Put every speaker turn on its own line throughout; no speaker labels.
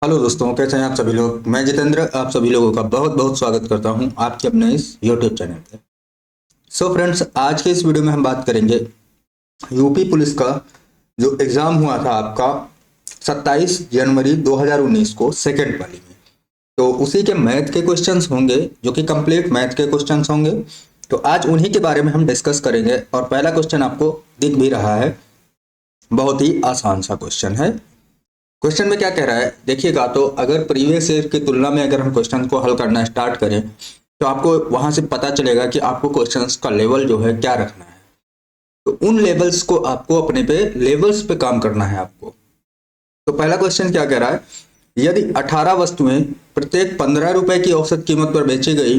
Hello दोस्तों, कैसे हैं आप सभी लोग। मैं जितेंद्र आप सभी लोगों का बहुत बहुत स्वागत करता हूं आपके अपने इस यूट्यूब चैनल पे। सो फ्रेंड्स, आज के इस वीडियो में हम बात करेंगे यूपी पुलिस का जो एग्ज़ाम हुआ था आपका 27 जनवरी 2019 को सेकेंड वाली में। तो उसी के मैथ के क्वेश्चंस होंगे जो कि कंप्लीट मैथ के क्वेश्चंस होंगे। तो आज उन्हीं के बारे में हम डिस्कस करेंगे और पहला क्वेश्चन आपको दिख भी रहा है, बहुत ही आसान सा क्वेश्चन है। क्वेश्चन में क्या कह रहा है देखिएगा। तो अगर प्रीवियस ईयर की तुलना में अगर हम क्वेश्चन को हल करना स्टार्ट करें तो आपको वहां से पता चलेगा कि आपको क्वेश्चंस का लेवल जो है क्या रखना है। तो उन लेवल्स को आपको अपने पे लेवल्स पे काम करना है आपको। तो पहला क्वेश्चन क्या कह रहा है, यदि 18 वस्तुएं प्रत्येक 15 रुपए की औसत कीमत पर बेची गई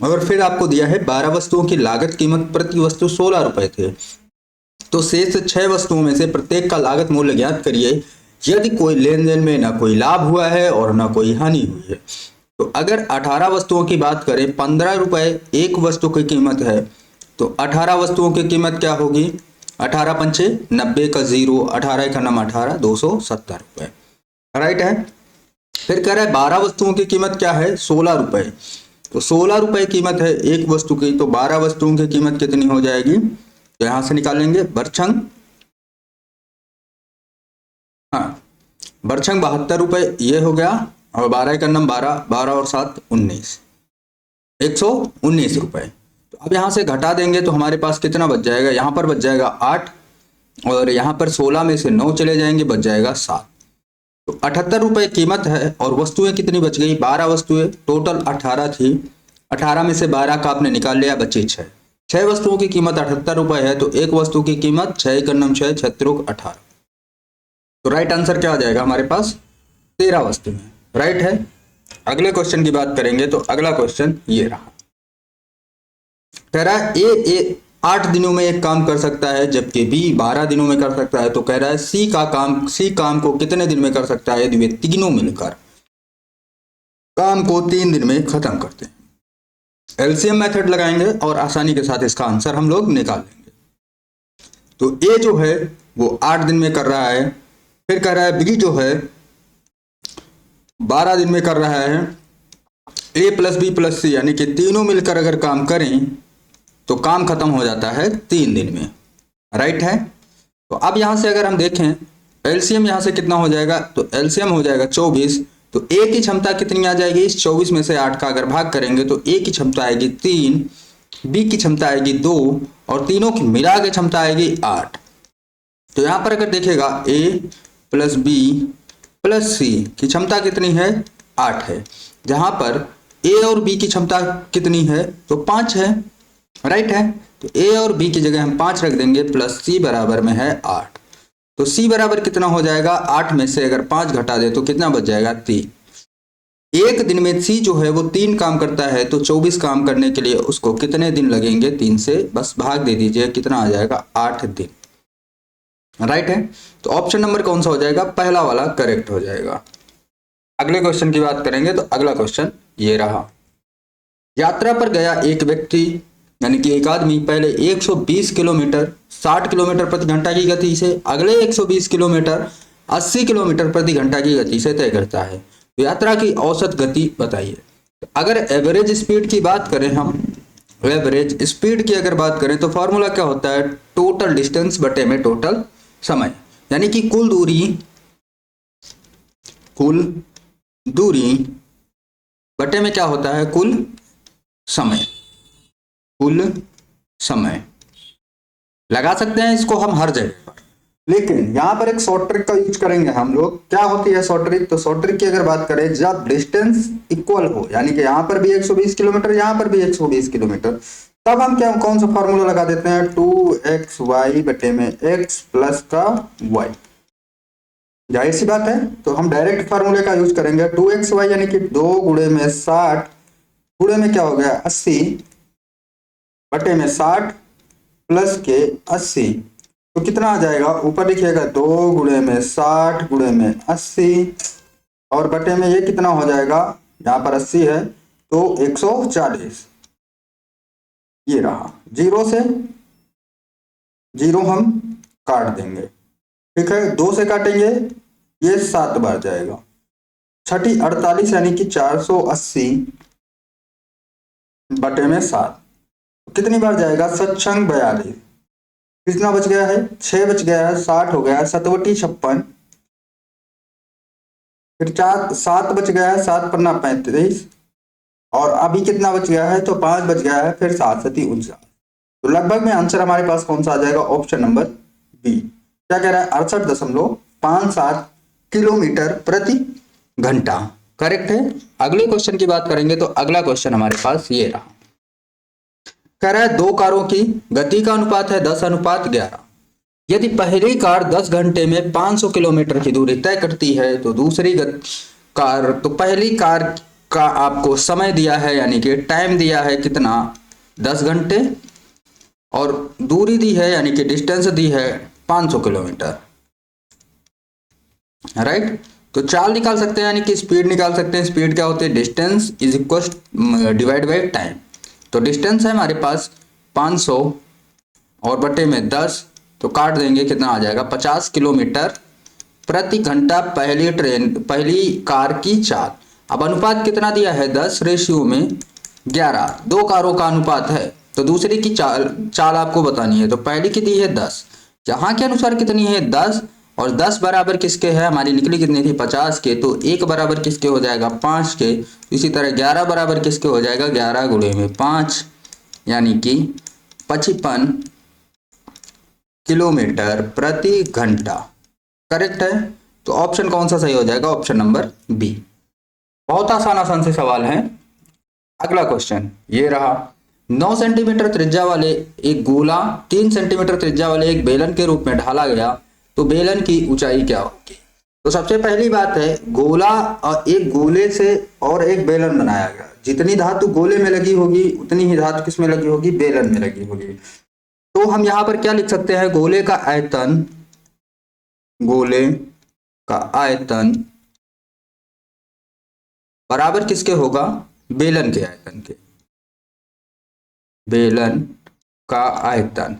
और फिर आपको दिया है 12 वस्तुओं की लागत कीमत प्रति वस्तु 16 रुपए थे, तो शेष 6 वस्तुओं में से प्रत्येक का लागत मूल्य ज्ञात करिए यदि कोई लेन देन में ना कोई लाभ हुआ है और ना कोई हानि हुई है। तो अगर 18 वस्तुओं की बात करें, 15 रुपए एक वस्तु की कीमत है, तो 18 वस्तुओं की कीमत क्या होगी। 18 पंचे 90 का जीरो, 18 का नाम 18, 270 रुपए। राइट है। फिर कह रहा है 12 वस्तुओं की कीमत क्या है, 16 रुपए। तो 16 रुपए कीमत है एक वस्तु की, तो 12 वस्तुओं की कीमत कितनी हो जाएगी। तो यहां से निकालेंगे बरछंग। हाँ, बरछंग 72 रुपए ये हो गया। और 12 का नम 12, 12 और 7 19, 119 रुपए। तो अब यहाँ से घटा देंगे तो हमारे पास कितना बच जाएगा, यहाँ पर बच जाएगा 8 और यहाँ पर 16 में से 9 चले जाएंगे, बच जाएगा 7। तो 78 रुपए कीमत है और वस्तुएं कितनी बच गई, 12 वस्तुएं, टोटल 18 थी। 18 में से 12 का आपने निकाल लिया, बची 6। 6 वस्तुओं की कीमत 78 रुपए है, तो एक वस्तु की कीमत 6 का नम 6, 6 18। तो राइट आंसर क्या आ जाएगा हमारे पास, 13 वस्तु में। राइट है। अगले क्वेश्चन की बात करेंगे तो अगला क्वेश्चन ये रहा। कह रहा है ए 8 दिनों में एक काम कर सकता है जबकि बी 12 दिनों में कर सकता है। तो कह रहा है सी काम को कितने दिन में कर सकता है यदि वे तीनों मिलकर काम को 3 दिन में खत्म करते हैं। एलसीएम मेथड लगाएंगे और आसानी के साथ इसका आंसर हम लोग निकाल लेंगे। तो ए जो है वो 8 दिन में कर रहा है। फिर कह रहा है बी जो है 12 दिन में कर रहा है। ए प्लस बी प्लस सी यानी कि तीनों मिलकर अगर काम करें तो काम खत्म हो जाता है 3 दिन में। राइट है। तो अब यहां से अगर हम देखें एलसीएम यहां से कितना हो जाएगा, तो एलसीएम हो जाएगा 24। तो ए की क्षमता कितनी आ जाएगी, इस 24 में से 8 का अगर भाग करेंगे तो ए की क्षमता आएगी 3, बी की क्षमता आएगी 2 और तीनों की मिला के क्षमता आएगी 8। तो यहां पर अगर देखेगा ए प्लस बी प्लस सी की क्षमता कितनी है, 8 है। जहां पर ए और बी की क्षमता कितनी है, तो 5 है। राइट है। तो ए और बी की जगह हम 5 रख देंगे, प्लस सी बराबर में है 8। तो सी बराबर कितना हो जाएगा, 8 में से अगर 5 घटा दे तो कितना बच जाएगा, 3। एक दिन में सी जो है वो 3 काम करता है, तो 24 काम करने के लिए उसको कितने दिन लगेंगे, 3 से बस भाग दे दीजिए, कितना आ जाएगा, 8 दिन। राइट है। तो ऑप्शन नंबर कौन सा हो जाएगा, पहला वाला करेक्ट हो जाएगा। अगले क्वेश्चन की बात करेंगे तो अगला क्वेश्चन ये रहा। यात्रा पर गया एक व्यक्ति यानी कि एक आदमी पहले 120 किलोमीटर 60 किलोमीटर प्रति घंटा की गति से अगले 120 किलोमीटर 80 किलोमीटर प्रति घंटा की गति से तय करता है। तो यात्रा की औसत गति बताइए। तो अगर एवरेज स्पीड की बात करें, हम एवरेज स्पीड की अगर बात करें तो फॉर्मूला क्या होता है, टोटल डिस्टेंस बटे में टोटल समय। यानी कि कुल दूरी बटे में क्या होता है, कुल समय। कुल समय लगा सकते हैं इसको हम हर जगह पर, लेकिन यहां पर एक शॉर्ट ट्रिक का यूज करेंगे हम लोग। क्या होती है शॉर्ट ट्रिक, तो शॉर्ट ट्रिक की अगर बात करें, जब डिस्टेंस इक्वल हो यानी कि यहां पर भी 120 किलोमीटर यहां पर भी 120 किलोमीटर, तब हम क्या कौन सा फॉर्मूला लगा देते हैं, 2xy बटे में x प्लस का y। जाहिर सी बात है, तो हम डायरेक्ट फार्मूले का यूज करेंगे। 2xy यानी कि 2 गुणे में 60 गुणे में क्या हो गया 80 बटे में 60 प्लस के 80। तो कितना आ जाएगा, ऊपर लिखिएगा 2 गुणे में 60 गुणे में 80 और बटे में ये कितना हो जाएगा, यहाँ पर 80 है तो 140। ये रहा, जीरो से जीरो हम काट देंगे। ठीक है, 2 से काटेंगे ये 7 बार जाएगा, छठी 48 यानी कि 480 बटे में 7, कितनी बार जाएगा? सत्संग 42। कितना बच गया है? 6 बच गया है, 60 हो गया है, 7बटी 56, फिर 4 7 बच गया है, 7 पन्ना 35, और अभी कितना बच गया है? तो 5 बच गया है, फिर 7 7 49। तो लगभग में आंसर हमारे पास कौन सा आ जाएगा? Option number B. क्या कह रहा है? 68.57 किलोमीटर प्रति घंटा करेक्ट है। अगले क्वेश्चन की बात करेंगे तो अगला क्वेश्चन हमारे पास ये रहा। कह रहा है दो कारों की गति का अनुपात है 10:11। यदि पहली कार 10 घंटे में 500 किलोमीटर की दूरी तय करती है तो दूसरी कार, तो पहली कार का आपको समय दिया है यानी कि टाइम दिया है कितना? 10 घंटे, और दूरी दी है यानी कि डिस्टेंस दी है 500 किलोमीटर, राइट। तो चाल निकाल सकते हैं यानी कि स्पीड निकाल सकते हैं। स्पीड क्या होती है? Distance is equal divide by time. तो डिस्टेंस है हमारे पास 500 और बटे में 10, तो काट देंगे, कितना आ जाएगा? 50 किलोमीटर प्रति घंटा पहली कार की चाल। अब अनुपात कितना दिया है? 10:11। दो कारों का अनुपात है तो दूसरी की चाल आपको बतानी है। तो पहली की दी है 10, यहाँ के अनुसार कितनी है? 10, और 10 बराबर किसके है? हमारी निकली कितनी थी? 50 के। तो 1 बराबर किसके हो जाएगा? 5 के। इसी तरह 11 बराबर किसके हो जाएगा? 11 गुणे में 5 यानी कि 55 किलोमीटर प्रति घंटा करेक्ट है। तो ऑप्शन कौन सा सही हो जाएगा? Option number B. बहुत आसान से सवाल है। अगला क्वेश्चन ये रहा। 9 सेंटीमीटर त्रिज्या वाले एक गोला 3 सेंटीमीटर त्रिज्या वाले एक बेलन के रूप में ढाला गया, तो बेलन की ऊंचाई क्या होगी? तो सबसे पहली बात है, गोला और एक गोले से और एक बेलन बनाया गया। जितनी धातु गोले में लगी होगी उतनी ही धातु किस में लगी होगी? बेलन में लगी होगी। तो हम यहां पर क्या लिख सकते हैं? गोले का आयतन बराबर किसके होगा? बेलन के आयतन के। बेलन का आयतन,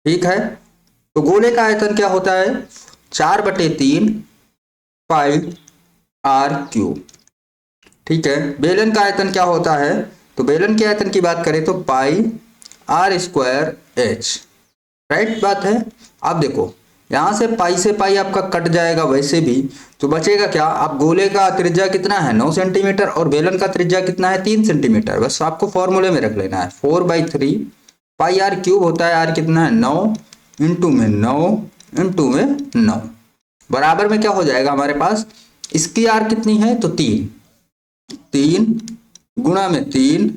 ठीक है। तो गोले का आयतन क्या होता है? 4/3 पाई आर क्यूब, ठीक है। बेलन का आयतन क्या होता है? तो बेलन के आयतन की बात करें तो पाई आर स्क्वायर एच, राइट बात है। अब देखो यहां से पाई आपका कट जाएगा वैसे भी, तो बचेगा क्या? आप गोले का त्रिज्या कितना है? 9 सेंटीमीटर, और बेलन का त्रिज्या कितना है? 3 सेंटीमीटर। बस आपको फॉर्मूले में रख लेना है। 4/3 पाई आर क्यूब होता है। आर कितना है? 9 इंटू में 9 बराबर में क्या हो जाएगा हमारे पास? इसकी आर कितनी है? तो 3 गुणा में 3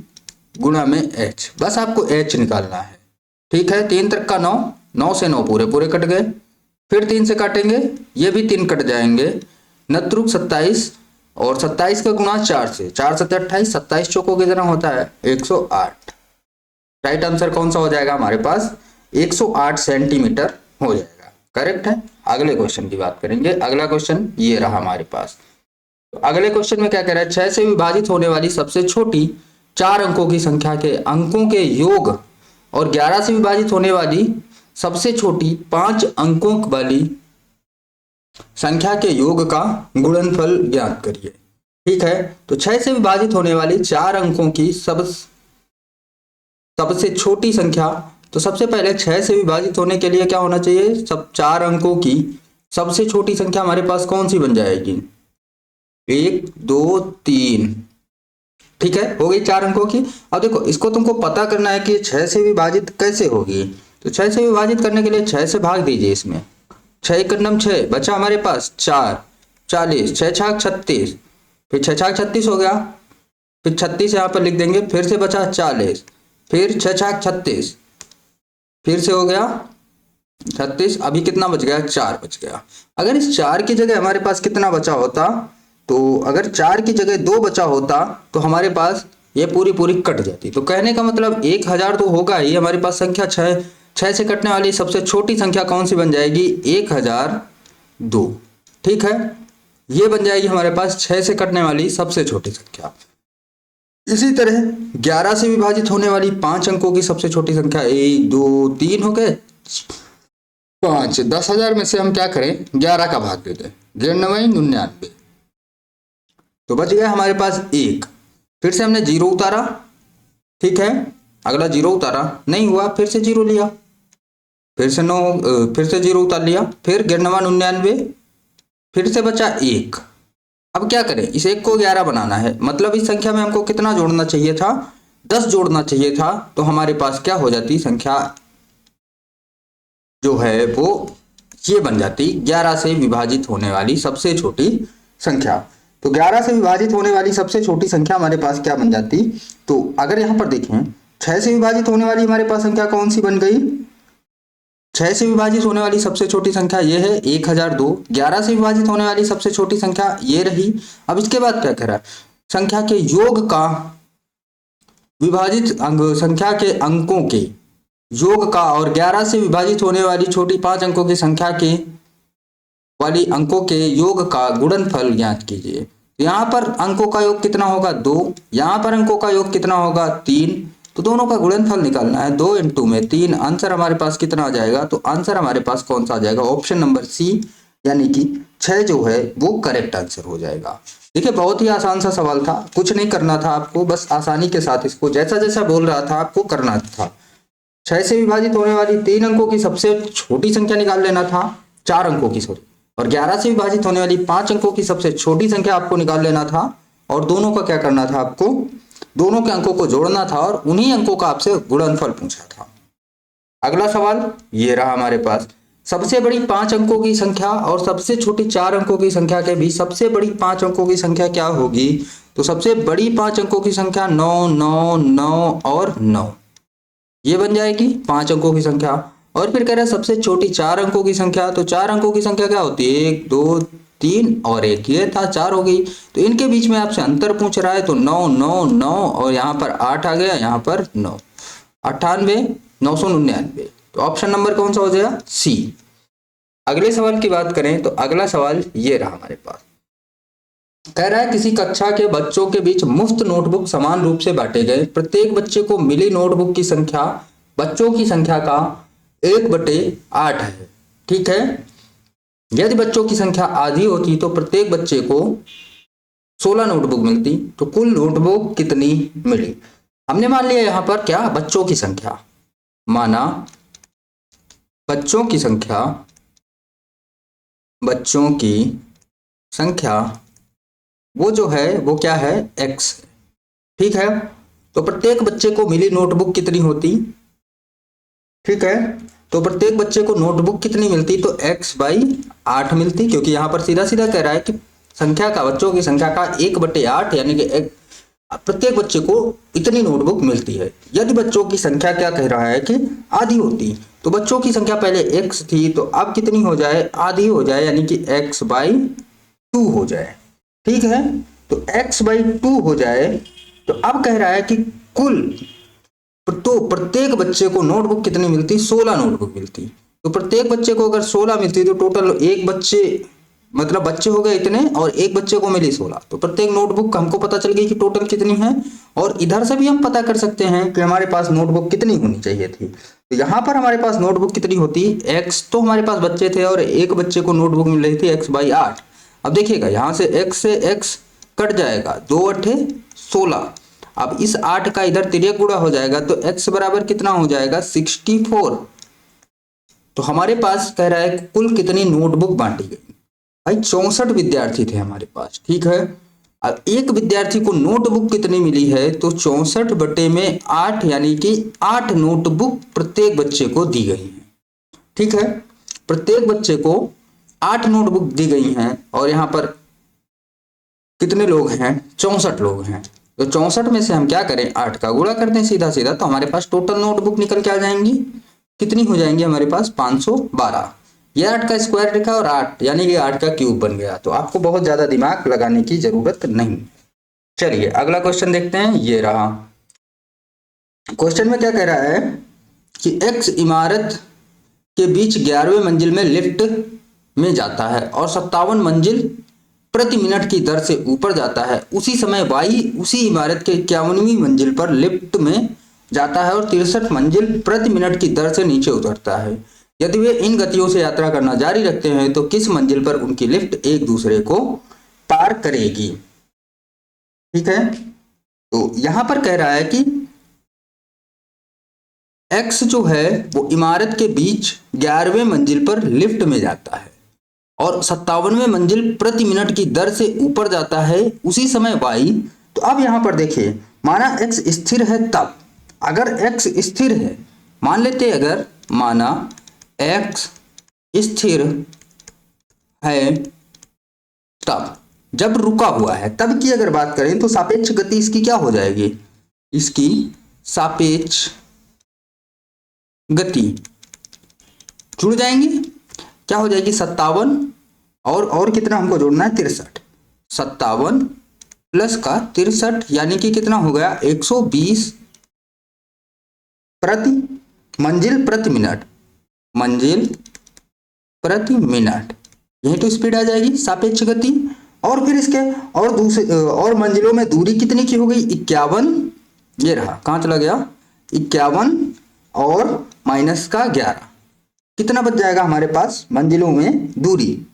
गुणा में एच। बस आपको एच निकालना है, ठीक है। 3 तक का 9, 9 से 9 पूरे कट गए, फिर 3 से काटेंगे, ये भी 3 कट जाएंगे, नत्रुक 27, और 27 का गुणा 4 से, 4 7 28, 27 चौकों की तरह होता है 108। राइट आंसर कौन सा हो जाएगा हमारे पास? 108 सेंटीमीटर हो जाएगा, करेक्ट है। अगले क्वेश्चन की बात करेंगे। अगला क्वेश्चन ये रहा हमारे पास। तो अगले क्वेश्चन में क्या कह रहा है? 6 से विभाजित होने वाली सबसे छोटी 4 अंकों की संख्या के अंकों के योग और 11 से विभाजित होने वाली सबसे छोटी 5 अंकों वाली संख्या के योग का गुणनफल ज्ञात करिए, ठीक है। तो 6 से विभाजित होने वाली 4 अंकों की सबसे छोटी संख्या, तो सबसे पहले 6 से विभाजित होने के लिए क्या होना चाहिए? सब 4 अंकों की सबसे छोटी संख्या हमारे पास कौन सी बन जाएगी? 1 2 3, ठीक है, हो गई 4 अंकों की। अब देखो इसको तुमको पता करना है कि 6 से विभाजित कैसे होगी। तो 6 से विभाजित करने के लिए 6 से भाग दीजिए इसमें। 6 एकम 6 बचा हमारे पास 4, 40, 6 छाक 36, फिर 6 छाक 36 हो गया, फिर 36 यहाँ पर लिख देंगे, फिर से बचा 40, फिर 6 छाक 36, फिर से हो गया 36, अभी कितना बच गया? 4 बच गया। अगर इस 4 की जगह हमारे पास कितना बचा होता? तो अगर 4 की जगह 2 बचा होता तो हमारे पास ये पूरी कट जाती। तो कहने का मतलब 1000 तो होगा ही हमारे पास संख्या। 6 से कटने वाली सबसे छोटी संख्या कौन सी बन जाएगी? 1002, ठीक है। ये बन जाएगी हमारे पास 6 से कटने वाली सबसे छोटी संख्या। इसी तरह 11 से विभाजित होने वाली 5 अंकों की सबसे छोटी संख्या 1 2 3 हो गए 5। 10,000 में से हम क्या करें? 11 का भाग दे दें, 99 99, तो बच गया हमारे पास 1। फिर से हमने 0 उतारा, ठीक है, अगला 0 उतारा, नहीं हुआ, फिर से 0 लिया, फिर से 9, फिर से 0 उतार लिया, फिर 99, फिर से बचा 1। अब क्या करें, इस 1 को 11 बनाना है, मतलब इस संख्या में हमको कितना जोड़ना चाहिए था, 10 जोड़ना चाहिए था। तो हमारे पास क्या हो जाती संख्या जो है वो ये बन जाती 11 से विभाजित होने वाली सबसे छोटी संख्या। तो 11 से विभाजित होने वाली सबसे छोटी संख्या हमारे पास क्या बन जाती, तो अगर यहां पर देखें 6 से विभाजित होने वाली हमारे पास संख्या कौन सी बन गई, 6 से विभाजित होने वाली सबसे छोटी संख्या ये है 1002। 11 से विभाजित होने वाली सबसे छोटी संख्या ये रही। अब इसके बाद क्या कह रहा है, संख्या के योग का विभाजित संख्या के अंकों के योग का और 11 से विभाजित होने वाली छोटी 5 अंकों की संख्या के वाली अंकों के योग का गुणनफल ज्ञात कीजिए। यहाँ पर अंकों का योग कितना होगा 2, यहाँ पर अंकों का योग कितना होगा 3, तो दोनों का गुणनफल निकालना है, 2 × 2 में 3। आंसर हमारे पास कितना आ जाएगा, तो आंसर हमारे पास कौन सा आ जाएगा, ऑप्शन नंबर सी, यानी कि 6 जो है वो करेक्ट आंसर हो जाएगा। देखिए बहुत ही आसान सा सवाल था, कुछ नहीं करना था आपको, बस आसानी के साथ इसको जैसा जैसा बोल रहा था आपको करना था। 6 से विभाजित होने वाली 3 अंकों की सबसे छोटी संख्या निकाल लेना था, 4 अंकों की सॉरी, और 11 से विभाजित होने वाली 5 अंकों की सबसे छोटी संख्या आपको निकाल लेना था, और दोनों का क्या करना था, आपको दोनों के अंकों को जोड़ना था और उन्हीं अंकों का आपसे गुणनफल पूछा था। अगला सवाल ये रहा हमारे पास, सबसे बड़ी 5 अंकों की संख्या और सबसे छोटी 4 अंकों की संख्या के बीच सबसे बड़ी 5 अंकों की संख्या क्या होगी, तो सबसे बड़ी 5 अंकों की संख्या 9, 9, 9 और 9, ये बन जाएगी 5 अंकों की संख्या। और फिर कह रहा है सबसे छोटी 4 अंकों की संख्या, तो 4 अंकों की संख्या क्या होती है, 1, 2, 3 और 1, ये था 4 हो गई। तो इनके बीच में आपसे अंतर पूछ रहा है, तो 9, 9, 9 और यहाँ पर 8 आ गया, यहाँ पर 9, 98, 999, तो ऑप्शन नंबर कौन सा हो जाएगा, सी। अगले सवाल की बात करें तो अगला सवाल ये रहा हमारे पास, कह रहा है किसी कक्षा के बच्चों के बीच मुफ्त नोटबुक समान रूप से बांटे गए, प्रत्येक बच्चे को मिली नोटबुक की संख्या बच्चों की संख्या का 1/8 है, ठीक है। यदि बच्चों की संख्या आधी होती तो प्रत्येक बच्चे को 16 नोटबुक मिलती, तो कुल नोटबुक कितनी मिली। हमने मान लिया यहां पर क्या, बच्चों की संख्या, माना बच्चों की संख्या वो जो है वो क्या है, x, ठीक है। तो प्रत्येक बच्चे को मिली नोटबुक कितनी होती, ठीक है, तो प्रत्येक बच्चे को नोटबुक कितनी मिलती, तो x/8 मिलती, क्योंकि यहाँ पर सीधा सीधा कह रहा है कि संख्या का बच्चों की संख्या का 1/8 यानी कि प्रत्येक बच्चे को इतनी नोटबुक मिलती है। यदि बच्चों की संख्या क्या कह रहा है कि आधी होती, तो बच्चों की संख्या पहले x थी, तो अब कितनी हो जाए, आधी हो जाए, यानी कि x/2 हो जाए, ठीक है। तो x/2 हो जाए, तो अब कह रहा है कि कुल, तो प्रत्येक बच्चे को नोटबुक कितनी मिलती, 16 नोटबुक मिलती। तो प्रत्येक बच्चे को अगर 16 मिलती तो टोटल एक बच्चे, मतलब बच्चे हो गए इतने और एक बच्चे को मिली 16, तो प्रत्येक नोटबुक हमको पता चल गई कि टोटल कितनी है। और इधर से भी हम पता कर सकते हैं कि हमारे पास नोटबुक कितनी होनी चाहिए थी। तो यहाँ पर हमारे पास नोटबुक कितनी होती, x तो हमारे पास बच्चे थे और एक बच्चे को नोटबुक मिल रही थी x/8। अब देखिएगा यहाँ से x कट जाएगा, 2×8 16। अब इस 8 का इधर तिर्यक गुणा हो जाएगा, तो x बराबर कितना हो जाएगा, 64। तो हमारे पास कह रहा है कुल कितनी नोटबुक बांटी गई, भाई 64 विद्यार्थी थे हमारे पास, ठीक है। अब एक विद्यार्थी को नोटबुक कितनी मिली है, तो 64/8 यानी कि 8 नोटबुक प्रत्येक बच्चे को दी गई है, ठीक है। प्रत्येक बच्चे को 8 नोटबुक दी गई हैं और यहाँ पर कितने लोग हैं, 64 लोग हैं। तो 64 में से हम क्या करें, 8 का गुणा कर दें सीधा सीधा, तो हमारे पास टोटल नोटबुक निकल के आ जाएंगी, कितनी हो जाएंगी हमारे पास 512। ये 8 का स्क्वायर लिखा और 8 यानी कि 8 का क्यूब बन गया। तो आपको बहुत ज्यादा दिमाग लगाने की जरूरत नहीं। चलिए अगला क्वेश्चन देखते हैं, ये रहा। क्वेश्चन में क्या कह रहा है कि x इमारत के बीच 11वें मंजिल में लिफ्ट में जाता है और 57 मंजिल प्रति मिनट की दर से ऊपर जाता है। उसी समय y उसी इमारत के 51वीं मंजिल पर लिफ्ट में जाता है और 63 मंजिल प्रति मिनट की दर से नीचे उतरता है। यदि वे इन गतियों से यात्रा करना जारी रखते हैं तो किस मंजिल पर उनकी लिफ्ट एक दूसरे को पार करेगी। ठीक है, तो यहां पर कह रहा है कि एक्स जो है वो इमारत के बीच 11वें मंजिल पर लिफ्ट में जाता है और 57वें मंजिल प्रति मिनट की दर से ऊपर जाता है, उसी समय वाई। तो अब यहां पर देखिए, माना एक्स स्थिर है, तब अगर एक्स स्थिर है, मान लेते हैं अगर माना एक्स स्थिर है, तब जब रुका हुआ है तब की अगर बात करें तो सापेक्ष गति इसकी क्या हो जाएगी, इसकी सापेक्ष गति जुड़ जाएंगे, क्या हो जाएगी 57 और कितना हमको जोड़ना है 63, 57 प्लस का 63 यानी कि कितना हो गया 120 प्रति मंजिल प्रति मिनट, मंजिल प्रति मिनट, यही तो स्पीड आ जाएगी सापेक्ष गति। और फिर इसके और दूसरे और मंजिलों में दूरी कितनी की हो गई 51, ये रहा कहाँ चला गया 51 और माइनस का 11, कितना बच जाएगा हमारे पास मंजिलों में दूरी,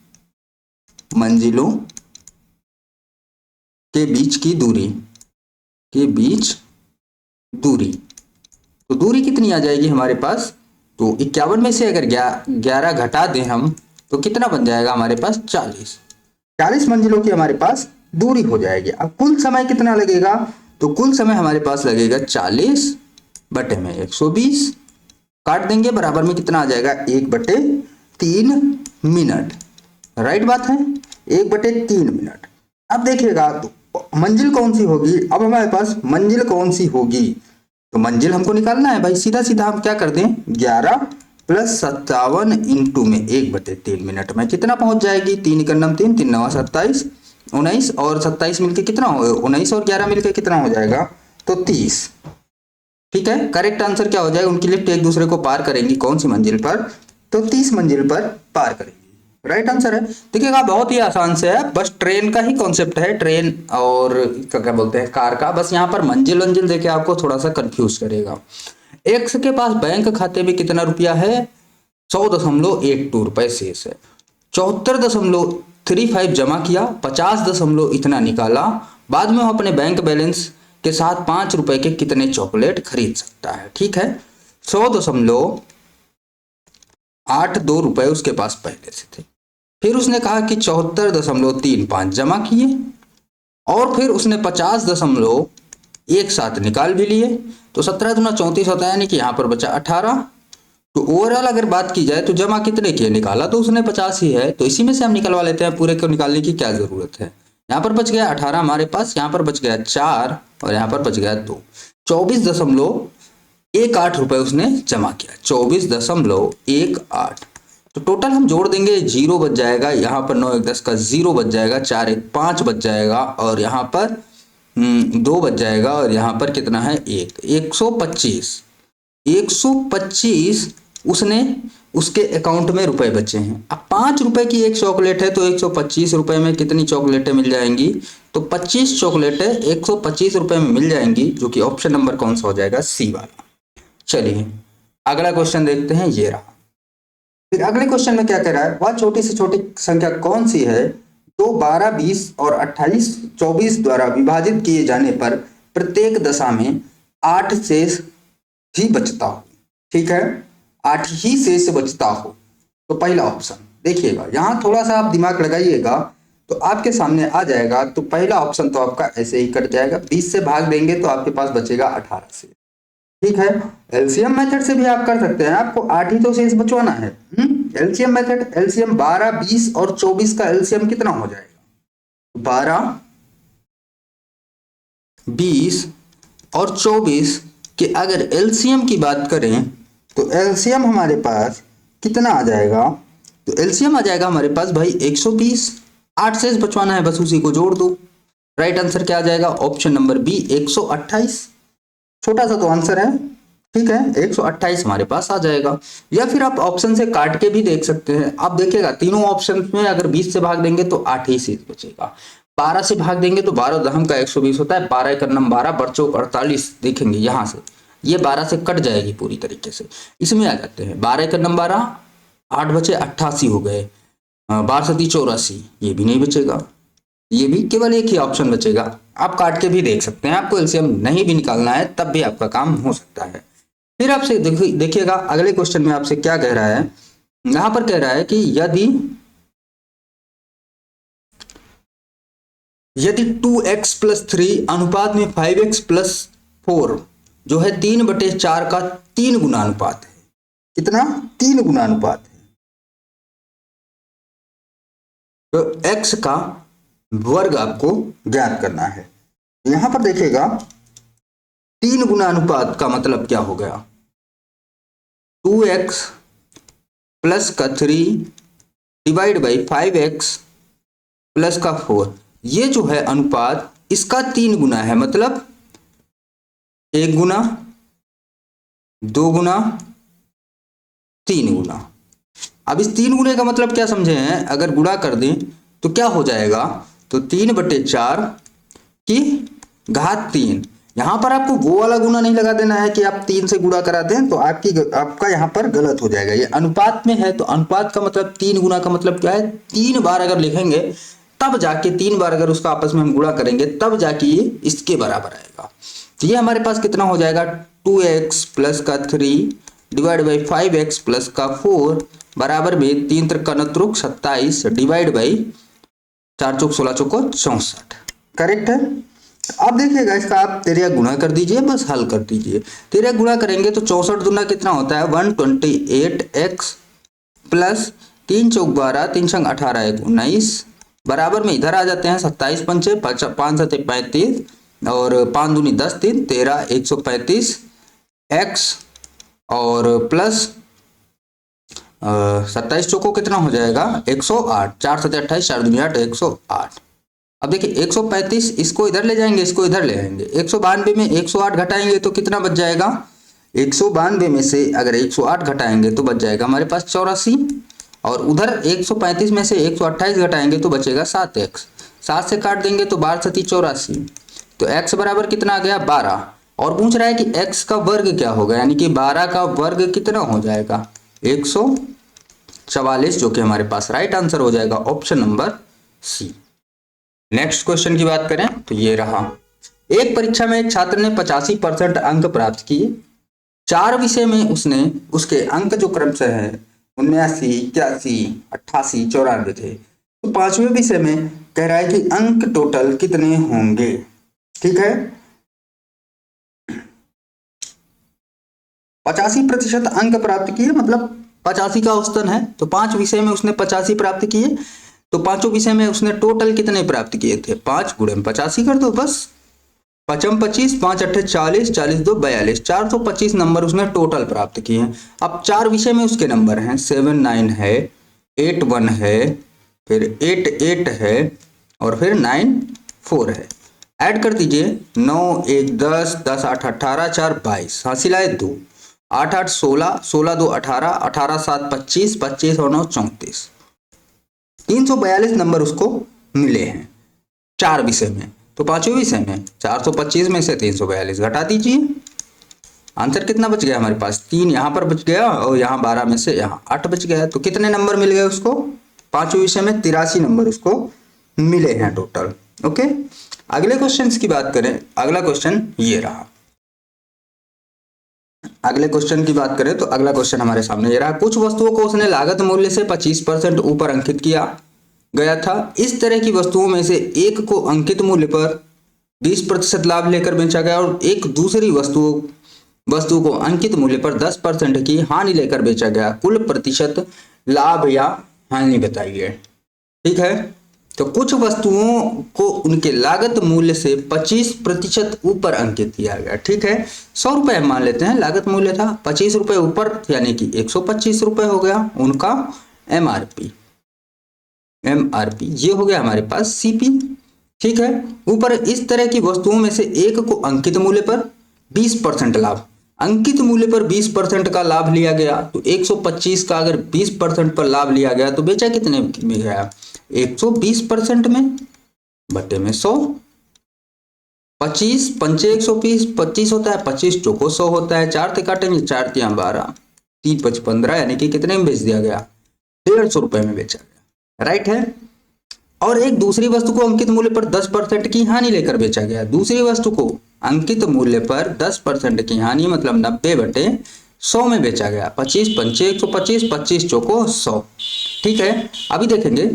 मंजिलों के बीच की दूरी, के बीच दूरी, तो दूरी कितनी आ जाएगी हमारे पास, तो 51 में से अगर 11 घटा दें हम तो कितना बन जाएगा हमारे पास 40 मंजिलों की हमारे पास दूरी हो जाएगी। अब कुल समय कितना लगेगा, तो कुल समय हमारे पास लगेगा 40 बटे में 120, काट देंगे बराबर में कितना आ जाएगा 1/3 मिनट, राइट बात है 1/3 मिनट। अब देखिएगा तो मंजिल कौन सी होगी, अब हमारे पास मंजिल कौन सी होगी, तो मंजिल हमको निकालना है भाई, सीधा सीधा हम क्या कर दें 11 प्लस 57 इंटू में 1/3 मिनट में कितना पहुंच जाएगी, 3 × 9 3, 3 9 27, 19 और 27 मिलके कितना हो, 19 और 11 मिलके कितना हो जाएगा, तो 30। ठीक है, करेक्ट आंसर क्या हो जाएगा, उनकी लिफ्ट एक दूसरे को पार करेंगी कौन सी मंजिल पर, तो 30 मंजिल पर पार करेंगी, राइट आंसर है। देखिएगा बहुत ही आसान से है, बस ट्रेन का ही कॉन्सेप्ट है, ट्रेन और क्या बोलते हैं कार का, बस यहाँ पर मंजिल वंजिल देके आपको थोड़ा सा कंफ्यूज करेगा। एक्स के पास बैंक खाते में कितना रुपया है 100.82 रुपए शेष है, 74.35 जमा किया, 50 इतना निकाला, बाद में वो अपने बैंक बैलेंस के साथ 5 रुपए के कितने चॉकलेट खरीद सकता है। ठीक है, 100.82 रुपए उसके पास पहले से थे, फिर उसने कहा कि 74.35 जमा किए और फिर उसने 50 एक साथ निकाल भी लिए, तो 17 दूना 34 होता है, यानी कि यहाँ पर बचा 18। तो ओवरऑल अगर बात की जाए तो जमा कितने किए, निकाला तो उसने 50 ही है, तो इसी में से हम निकलवा लेते हैं, पूरे को निकालने की क्या जरूरत है। यहाँ पर बच गया 18 हमारे पास, यहाँ पर बच गया 4 और यहाँ पर बच गया 2, 24.18 रुपए उसने जमा किया, 24.18। तो टोटल हम जोड़ देंगे, 0 बच जाएगा, यहाँ पर 9 1 10 का 0 बच जाएगा, 4 1 5 बच जाएगा और यहाँ पर 2 बच जाएगा और यहाँ पर कितना है 1, 125 उसने उसके अकाउंट में रुपए बचे हैं। अब 5 रुपए की एक चॉकलेट है तो 125 रुपए में कितनी चॉकलेटें मिल जाएंगी, तो 25 चॉकलेटें 125 रुपए में मिल जाएंगी, जो कि ऑप्शन नंबर कौन सा हो जाएगा, सी वाला। चलिए अगला क्वेश्चन देखते हैं, ये रहा। फिर अगले क्वेश्चन में क्या कह रहा है, वह छोटी से छोटी संख्या कौन सी है तो 12 20 और 28 24 द्वारा विभाजित किए जाने पर प्रत्येक दशा में 8 शेष ही बचता हो। ठीक है, 8 ही शेष बचता हो, तो पहला ऑप्शन देखिएगा, यहां थोड़ा सा आप दिमाग लगाइएगा तो आपके सामने आ जाएगा। तो पहला ऑप्शन तो आपका ऐसे ही कट जाएगा, 20 से भाग देंगे तो आपके पास बचेगा 18 से। ठीक है, एलसीएम मेथड से भी आप कर सकते हैं, आपको 8 ही तो शेष बचवाना है। एलसीएम मेथड, एलसीएम 12 20 और 24 का एलसीएम कितना हो जाएगा, 12 20 और 24 के अगर एलसीएम की बात करें तो एलसीएम हमारे पास कितना आ जाएगा, तो एलसीएम आ जाएगा हमारे पास भाई 120, 8 शेष बचवाना है, बस उसी को जोड़ दो। राइट आंसर क्या आ जाएगा, ऑप्शन नंबर बी 128, छोटा सा तो आंसर है। ठीक है, 128 हमारे पास आ जाएगा। या फिर आप ऑप्शन से काट के भी देख सकते हैं, आप देखिएगा तीनों ऑप्शन में अगर 20 से भाग देंगे तो 8 ही शेष बचेगा, 12 से भाग देंगे तो 12 दहम का 120 होता है, 12 1 12 बरचौक 48, देखेंगे यहाँ से ये 12 से कट जाएगी पूरी तरीके से, इसमें आ जाते हैं 12 1 12, 8 बचे 88 हो गए, 12 7 84, ये भी नहीं बचेगा। ये भी केवल एक ही ऑप्शन बचेगा। आप काट के भी देख सकते हैं, आपको एलसीएम नहीं भी निकालना है तब भी आपका काम हो सकता है। फिर आपसे देखिएगा अगले क्वेश्चन में आपसे क्या कह रहा है। यहां पर कह रहा है कि यदि 2x+3 अनुपात में 5x+4 जो है 3/4 का 3 गुना अनुपात है। कितना? 3 गुना अनुपात है। तो x का वर्ग आपको ज्ञात करना है। यहां पर देखिएगा 3 गुना अनुपात का मतलब क्या हो गया? 2x प्लस का 3 डिवाइड बाई 5x प्लस का 4, ये जो है अनुपात इसका 3 गुना है, मतलब 1 गुना, 2 गुना, 3 गुना। अब इस 3 गुने का मतलब क्या समझे हैं? अगर गुणा कर दें तो क्या हो जाएगा? तो 3/4 की घात 3। यहां पर आपको वो वाला गुना नहीं लगा देना है कि आप 3 से गुणा करा दें तो आपका यहां पर गलत हो जाएगा। ये अनुपात में है तो अनुपात का मतलब 3 गुना का मतलब क्या है? 3 बार अगर लिखेंगे तब जाके 3 बार अगर उसका आपस में हम गुणा करेंगे तब जाके ये इसके बराबर आएगा। तो ये हमारे पास कितना हो जाएगा? 2x प्लस का 3 डिवाइड बाई 5x प्लस का 4 बराबर में 3 त्रिक 27 divide by 4 Chowk 16 choco 64। Correct है। अब देखिएगा इसका आप तेरिया गुणा कर दीजिए, बस हल कर दीजिए। तेरिया गुणा करेंगे तो 64 दूना कितना होता है? 128x प्लस 3 चौक 12 3 छंग 18 1 19 बराबर में इधर आ जाते हैं 27 पंचे 5 7 35 और 5 दूनी 10 3 13 135 x और प्लस 27 चौको कितना हो जाएगा? 108। 4 7 28 4 दूनी 8 108। अब देखिए 135 इसको इधर ले जाएंगे, इसको इधर ले आएंगे। 192 में 108 घटाएंगे तो कितना बच जाएगा? 192 में से अगर 108 घटाएंगे तो बच जाएगा हमारे पास 84 और उधर 135 में से 128 घटाएंगे तो बचेगा 7x। 7 से काट देंगे तो 12 7 84, तो x बराबर कितना आ गया? 12। और पूछ रहा है कि x का वर्ग क्या होगा, यानी कि 12 का वर्ग कितना हो जाएगा? 144, जो कि हमारे पास राइट आंसर हो जाएगा option number C. Next question की बात करें तो ये रहा। एक परीक्षा में एक छात्र ने 85% अंक प्राप्त किए। 4 विषय में उसने उसके अंक जो क्रमशः है 79 81 88 94 थे। तो 5वें विषय में कह रहा है कि अंक टोटल कितने होंगे। ठीक है, 85% अंक प्राप्त किए मतलब 85 का औसतन है। तो 5 विषय में उसने 85 प्राप्त किए, तो 5 विषय में उसने टोटल कितने प्राप्त किए थे? 5 गुणे में 85 कर दो बस। 5 25 5 8 40 40 2 42 425 नंबर उसने टोटल प्राप्त किए हैं। अब 4 विषय में उसके नंबर हैं 7 9 है 8 1 है फिर 8 8 है और फिर 9 4 है। ऐड कर दीजिए 9 1 10 10 8 18 4 22 हासिल आए 2 8 8 16 16 2 18 18 7 25 25 और 9 34 342 नंबर उसको मिले हैं 4 विषय में। तो 5वें विषय में 425 में से 342 घटा दीजिए, आंसर कितना बच गया हमारे पास? 3 यहाँ पर बच गया और यहाँ 12 में से यहाँ 8 बच गया। तो कितने नंबर मिल गए उसको? 5वें विषय में 83 नंबर उसको मिले हैं टोटल। ओके, अगले क्वेश्चन की बात करें। अगला क्वेश्चन ये रहा। अगले क्वेश्चन की बात करें तो अगला क्वेश्चन हमारे सामने ये रहा। कुछ वस्तुओं को उसने लागत मूल्य से 25% ऊपर अंकित किया गया था। इस तरह की वस्तुओं में से एक को अंकित मूल्य पर 20% लाभ लेकर बेचा गया और एक दूसरी वस्तु को अंकित मूल्य पर 10% की हानि लेकर बेचा गया। कुल प्रतिशत लाभ या हानि बताइए। ठीक है, तो कुछ वस्तुओं को उनके लागत मूल्य से 25% ऊपर अंकित किया गया। ठीक है, 100 रुपए मान लेते हैं लागत मूल्य था, 25 रुपए ऊपर यानी कि 125 रुपए हो गया उनका एमआरपी। ये हो गया हमारे पास सीपी। ठीक है, ऊपर इस तरह की वस्तुओं में से एक को अंकित मूल्य पर 20% लाभ, अंकित मूल्य पर 20% का लाभ लिया गया। तो 125 का अगर 20% पर लाभ लिया गया तो बेचा कितने में गया? 120% में बटे में 100। 25 पंचे 120 25 होता है, 25 चौको 100 होता है, 4 से काटेंगे 4 तिया 12 3 5 15 यानी कि कितने में बेच दिया गया? 150 रुपए में बेचा गया। राइट है। और एक दूसरी वस्तु को अंकित मूल्य पर 10% की हानि लेकर बेचा गया। दूसरी वस्तु को अंकित मूल्य पर 10% की हानि मतलब 90/100 में बेचा गया। 25 पंचे 125, 25 चौको 100। ठीक है, अभी देखेंगे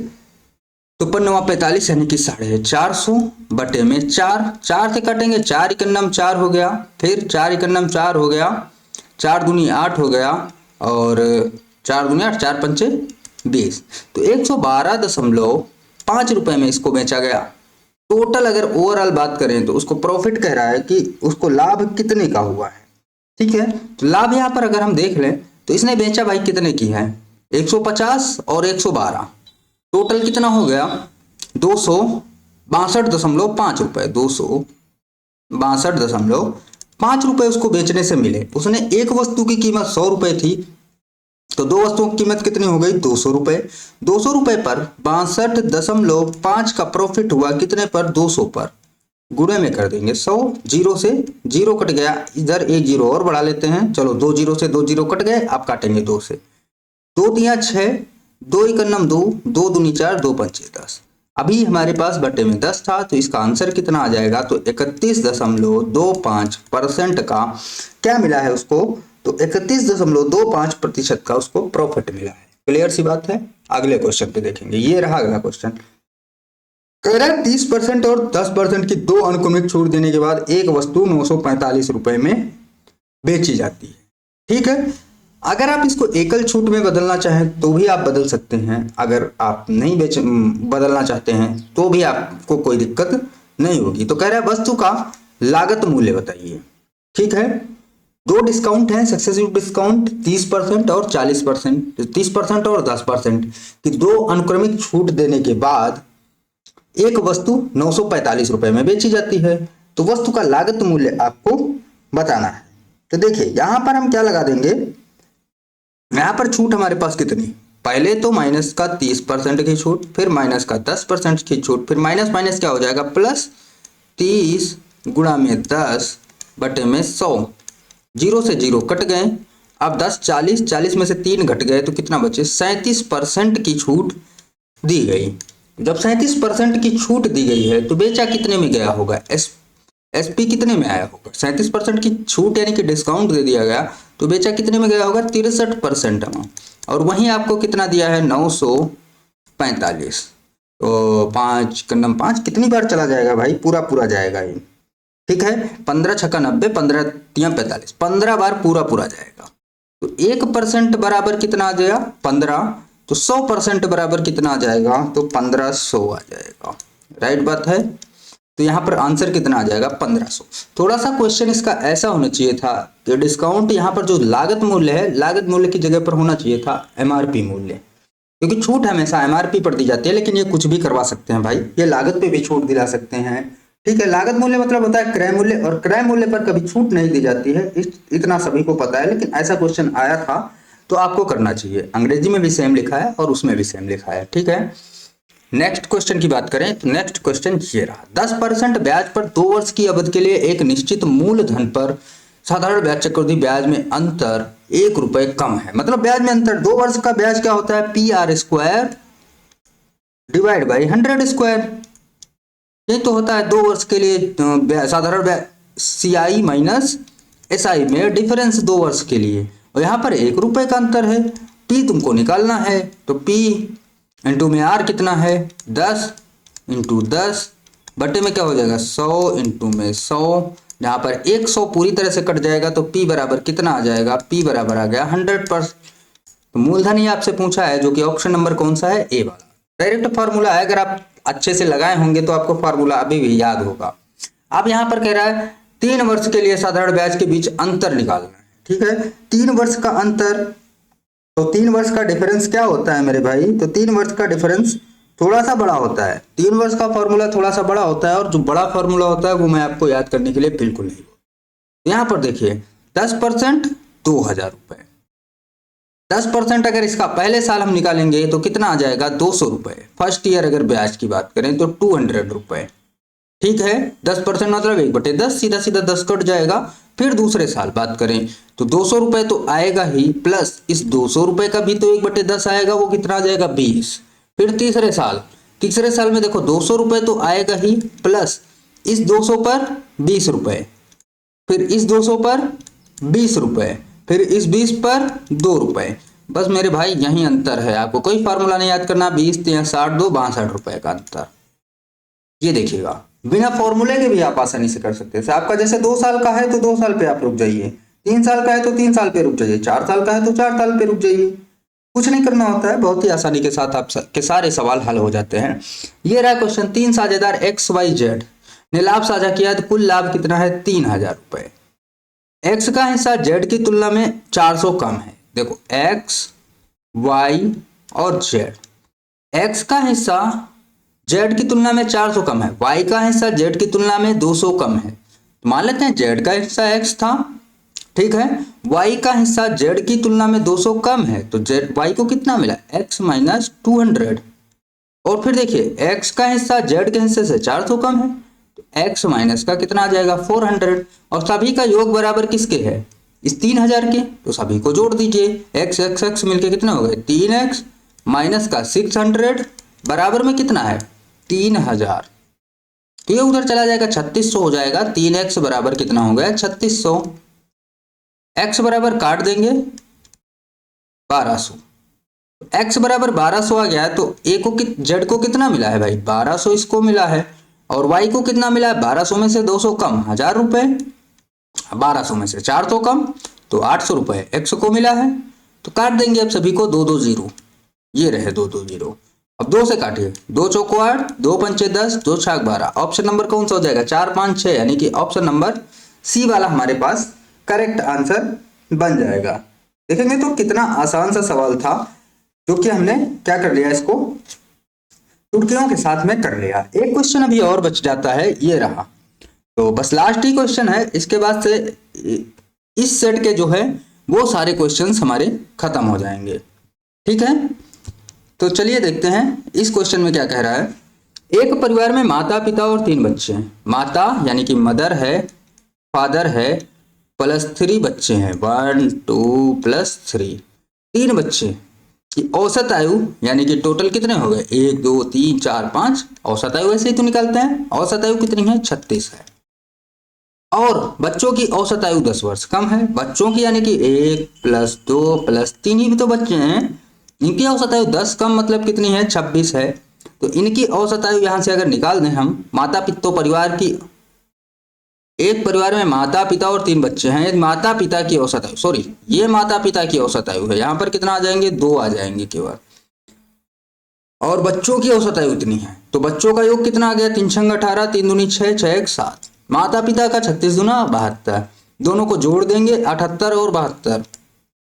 तो 45 यानी कि 450 बटे में 4 से काटेंगे, 4 इकन्नम 4 हो गया, फिर 4 इकन्नम 4 हो गया, 4 दूनी 8 हो गया, और 4 दूनी 8, 4 पंचे 20। तो 112.5 रुपए में इसको बेचा गया। टोटल अगर ओवरऑल बात करें तो उसको प्रॉफिट कह रहा है कि उसको लाभ कितने का हुआ है। ठीक है, तो लाभ यहाँ पर अगर हम देख लें तो इसने बेचा भाई कितने की है, 150 और 112, टोटल कितना हो गया 262.5 रुपए। 262.5 रुपए उसको बेचने से मिले। उसने एक वस्तु की कीमत 100 रुपए थी, तो दो वस्तुओं की कीमत कितनी हो गई 200 रुपए। 200 रुपए पर 62.5 का प्रॉफिट हुआ कितने पर, 200 पर। गुणे में कर देंगे 100, जीरो से जीरो कट गया, इधर एक जीरो और बढ़ा लेते हैं। चलो 2 जीरो से 2 जीरो कट गए, आप काटेंगे 2 से। 2 तिया 6, 2 इकन्नम 2, 2 दूनी 4, 2 पंचे 10। अभी हमारे पास बटे में 10 था, तो इसका आंसर कितना आ जाएगा, तो 31.25% का क्या मिला है उसको, तो 31.25% का उसको प्रॉफिट मिला है। क्लियर सी बात है। अगले क्वेश्चन पे देखेंगे, ये रहा अगला क्वेश्चन। कह रहा है 30% और 10% की दो अनुक्रमिक छूट देने के बाद एक वस्तु 945 रुपए में बेची जाती है। ठीक है, अगर आप इसको एकल छूट में बदलना चाहें तो भी आप बदल सकते हैं, अगर आप नहीं बदलना चाहते हैं तो भी आपको कोई दिक्कत नहीं होगी। तो कह रहा है वस्तु का लागत मूल्य बताइए। ठीक है, दो डिस्काउंट हैं, सक्सेसिव डिस्काउंट 30% और 40%, 30% और 10% की दो अनुक्रमिक छूट देने के बाद एक वस्तु 945 रुपए में बेची जाती है। तो वस्तु का लागत मूल्य आपको बताना है। तो देखिए यहां पर हम क्या लगा देंगे, यहां पर छूट हमारे पास कितनी, पहले तो माइनस का 30% की छूट, फिर माइनस का 10% की छूट, फिर माइनस माइनस क्या हो जाएगा प्लस 30 गुणा में 10 बटे में 100, जीरो से जीरो कट गए। अब 10 40, 40 में से 3 घट गए तो कितना बचे, 37% की छूट दी गई। जब 37% की छूट दी गई है तो बेचा कितने में गया होगा, एसपी कितने में आया होगा, 37% की छूट यानी कि डिस्काउंट दे दिया गया, तो बेचा कितने में गया होगा 63% में। और वहीं आपको कितना दिया है 945, तो 5 कन्नम 5 कितनी बार चला जाएगा भाई, पूरा पूरा जाएगा ये। ठीक है, 15 छक्का 90, 15 तिया 45, 15 बार पूरा पूरा जाएगा। तो 1% बराबर कितना आ जाएगा 15, तो 100% बराबर कितना आ जाएगा, तो 1500 आ जाएगा। राइट बात है। तो यहाँ पर आंसर कितना आ जाएगा 1500। थोड़ा सा क्वेश्चन इसका ऐसा होना चाहिए था कि डिस्काउंट यहाँ पर जो लागत मूल्य है, लागत मूल्य की जगह पर होना चाहिए था एमआरपी मूल्य, क्योंकि छूट हमेशा एमआरपी पर दी जाती है, लेकिन ये कुछ भी करवा सकते हैं भाई, ये लागत पे भी छूट दिला सकते हैं। ठीक है, लागत मूल्य मतलब होता है क्रय मूल्य, और क्रय मूल्य पर कभी छूट नहीं दी जाती है, इतना सभी को पता है। लेकिन ऐसा क्वेश्चन आया था तो आपको करना चाहिए। अंग्रेजी में भी सेम लिखा है और उसमें भी सेम लिखा है। ठीक है, नेक्स्ट क्वेश्चन की बात करें तो नेक्स्ट क्वेश्चन ये रहा, 10% ब्याज पर 2 वर्ष की अवधि के लिए एक निश्चित मूलधन पर साधारण ब्याज चक्रवृद्धि ब्याज में अंतर 1 रुपए कम है। मतलब ब्याज में अंतर, 2 वर्ष का ब्याज क्या होता है, PR² डिवाइड बाई 100²। ये तो होता है 2 वर्ष के लिए साधारण ब्याज CI माइनस SI में डिफरेंस 2 वर्ष के लिए, और यहाँ पर 1 रुपए का अंतर है। P तुमको निकालना है, तो P इंटू में R कितना है 10 इंटू 10 बटे में क्या हो जाएगा 100 इंटू में 100, जहाँ पर 100 पूरी तरह से कट जाएगा तो P बराबर कितना आ जाएगा, P बराबर आ गया 100%। तो मूलधन ही आपसे पूछा है, जो कि ऑप्शन नंबर कौन सा है, ए वाला। डायरेक्ट फार्मूला है, अगर आप अच्छे से लगाए होंगे तो आपको फार्मूला अभी भी याद होगा। अब यहाँ पर कह रहा है 3 वर्ष के लिए साधारण ब्याज के बीच अंतर निकालना है। ठीक है, 3 वर्ष का अंतर, तो 3 वर्ष का डिफरेंस क्या होता है मेरे भाई, तो 3 वर्ष का डिफरेंस थोड़ा सा बड़ा होता है। 3 वर्ष का फॉर्मूला थोड़ा सा बड़ा होता है, और जो बड़ा फॉर्मूला होता है वो मैं आपको याद करने के लिए बिल्कुल नहीं। यहाँ पर देखिए 10% 2000 रुपए, 10% अगर इसका पहले साल हम निकालेंगे तो कितना आ जाएगा 200 रुपए। फर्स्ट ईयर अगर ब्याज की बात करें तो 200 रुपए। ठीक है, 10% मतलब 1/10, सीधा सीधा 10 कट जाएगा। फिर दूसरे साल बात करें तो 200 रुपए तो आएगा ही, प्लस इस 200 रुपए का भी तो 1/10 आएगा, वो कितना आ जाएगा 20। फिर तीसरे साल तीसरे साल में देखो 200 रुपये तो आएगा ही, प्लस इस 200 पर 20 रुपये, फिर इस 200 पर 20 रुपये, फिर इस 20 पर 2 रुपये। बस मेरे भाई यही अंतर है, आपको कोई फार्मूला नहीं याद करना। 20 3 60 2 62 रुपये का अंतर। ये देखिएगा, बिना फॉर्मूले के भी आप आसानी से कर सकते हैं। आपका जैसे 2 साल का है तो 2 साल पे आप रुक जाइए, 3 साल का है तो 3 साल पे रुक जाइए, 4 साल का है तो 4 साल पे रुक जाइए। कुछ नहीं करना होता है, बहुत ही आसानी के साथ आप के सारे सवाल हल हो जाते हैं। ये रहा क्वेश्चन। 3 साझेदार XYZ ने लाभ साझा किया तो कुल लाभ कितना है? 3000 रुपये। एक्स का हिस्सा जेड की तुलना में 400 कम है। देखो एक्स, वाई और जेड। एक्स का हिस्सा जेड की तुलना में 400 कम है, वाई का हिस्सा जेड की तुलना में 200 कम है। मान लेते हैं जेड का हिस्सा एक्स था, ठीक है, वाई का हिस्सा जेड की तुलना में 200 कम है, तो जेड वाई को कितना मिला? x minus 200। और फिर देखिए एक्स का हिस्सा जेड के हिस्से से 400 कम है, तो x माइनस का कितना आ जाएगा? 400। और सभी का योग बराबर किसके है? इस 3000 के, तो सभी को जोड़ दीजिए। x x x मिलके कितना हो गए? 3x माइनस का 600 बराबर में कितना है? 3000। तो ये उधर चला जाएगा, 3600 हो जाएगा। 3x बराबर कितना हो गया? 3600। x बराबर काट देंगे 1200, x बराबर 1200 आ गया। तो a को जेड को कितना मिला है भाई? 1200 इसको मिला है। और y को कितना मिला है? 1200 में से 200 कम 1000 रुपए, 1200 में से 400 कम तो 800 रुपए x को मिला है। तो काट देंगे अब सभी को, 2 2 0, ये रहे 2 2 0। अब 2 से काटिए, 2 चौको 8, 2 पंचे 10, 2 छाक 12। ऑप्शन नंबर कौन सा हो जाएगा? 4 5 6, यानी कि ऑप्शन नंबर सी वाला हमारे पास करेक्ट आंसर बन जाएगा। देखेंगे तो कितना आसान सा सवाल था, जो कि हमने क्या कर लिया, इसको टुटकियों के साथ में कर लिया। एक क्वेश्चन अभी और बच जाता है, ये रहा। तो बस लास्ट ही क्वेश्चन है, इसके बाद से इस सेट के जो है वो सारे क्वेश्चंस हमारे खत्म हो जाएंगे, ठीक है। तो चलिए देखते हैं इस क्वेश्चन में क्या कह रहा है। एक परिवार में माता पिता और 3 बच्चे हैं। माता यानी कि मदर है, फादर है, प्लस 3 बच्चे हैं, 1 2 प्लस 3, 3 बच्चे की औसत आयु यानी कि टोटल कितने हो गए? 1 2 3 4 5। औसत आयु ऐसे ही तो निकालते हैं। औसत आयु कितनी है? 36 है। और बच्चों की औसत आयु 10 वर्ष कम है। बच्चों की यानी कि 1 प्लस 2 प्लस 3 ही भी तो बच्चे हैं, इनकी औसत आयु 10 कम मतलब कितनी है? 26 है। तो इनकी औसत आयु यहां से अगर निकाल दें हम, माता पिता परिवार की, एक परिवार में माता पिता और 3 बच्चे हैं। माता पिता की औसत आयु, सॉरी ये माता पिता की औसत आयु है, यहाँ पर कितना आ जाएंगे? 2 आ जाएंगे केवल। और बच्चों की औसत आयु इतनी है, तो बच्चों का योग कितना आ गया? 3 छंग 18, 3 दूनी 6, 6 1 7। माता पिता का 36 दूना 72, दोनों को जोड़ देंगे 78 और 72,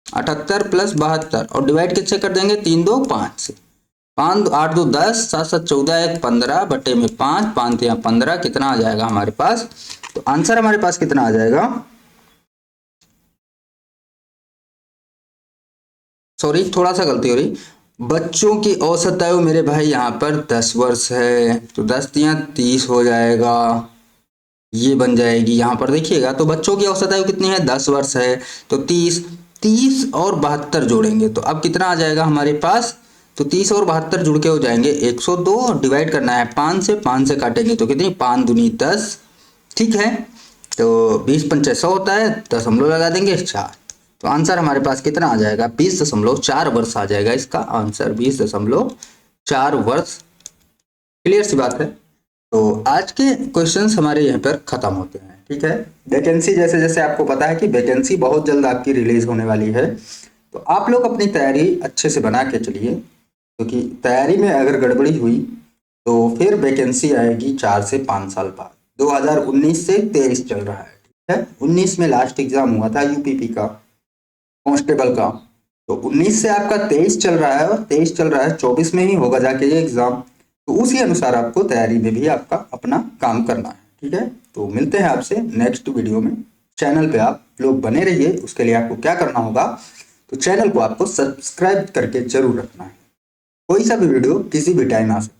78 प्लस 72 और डिवाइड किससे कर देंगे? 3 2 5 से। 5 8 2 10, 7 7 14, 1 15 बटे में 5, 5 3 15, कितना आ जाएगा हमारे पास? तो आंसर हमारे पास कितना आ जाएगा? सॉरी थोड़ा सा गलती हो रही, बच्चों की औसत आयु मेरे भाई यहाँ पर 10 वर्ष है, तो 10 3 30 हो जाएगा, ये बन जाएगी यहाँ पर देखिएगा। तो बच्चों की औसत आयु कितनी है? 10 वर्ष है, तो 30 और 72 जोड़ेंगे तो अब कितना आ जाएगा हमारे पास? तो 30 और 72 जुड़ के हो जाएंगे 102, डिवाइड करना है 5 से, 5 से काटेंगे तो कितनी? 5 दूनी 10, ठीक है। तो 20 पंचे 100 होता है, दशमलव लगा देंगे 4, तो आंसर हमारे पास कितना आ जाएगा? 20.4 वर्ष आ जाएगा इसका आंसर, 20.4 वर्ष। क्लियर सी बात है। तो आज के क्वेश्चंस हमारे यहाँ पर खत्म होते हैं, ठीक है। वैकेंसी जैसे जैसे आपको पता है कि वैकेंसी बहुत जल्द आपकी रिलीज होने वाली है, तो आप लोग अपनी तैयारी अच्छे से बना के चलिए, क्योंकि तैयारी में अगर गड़बड़ी हुई तो फिर वैकेंसी आएगी 4 से 5 साल बाद। 2019 से 23 चल रहा है, ठीक है। 19 में लास्ट एग्जाम हुआ था यूपीपी का, कांस्टेबल का, तो 19 से आपका 23 चल रहा है, और 23 चल रहा है, 24 में ही होगा जाके ये एग्जाम। तो उसी अनुसार आपको तैयारी में भी आपका अपना काम करना है, ठीक है। तो मिलते हैं आपसे नेक्स्ट वीडियो में। चैनल पे आप लोग बने रहिए, उसके लिए आपको क्या करना होगा, तो चैनल को आपको सब्सक्राइब करके जरूर रखना है। कोई सा भी वीडियो किसी भी टाइम आ सकता है।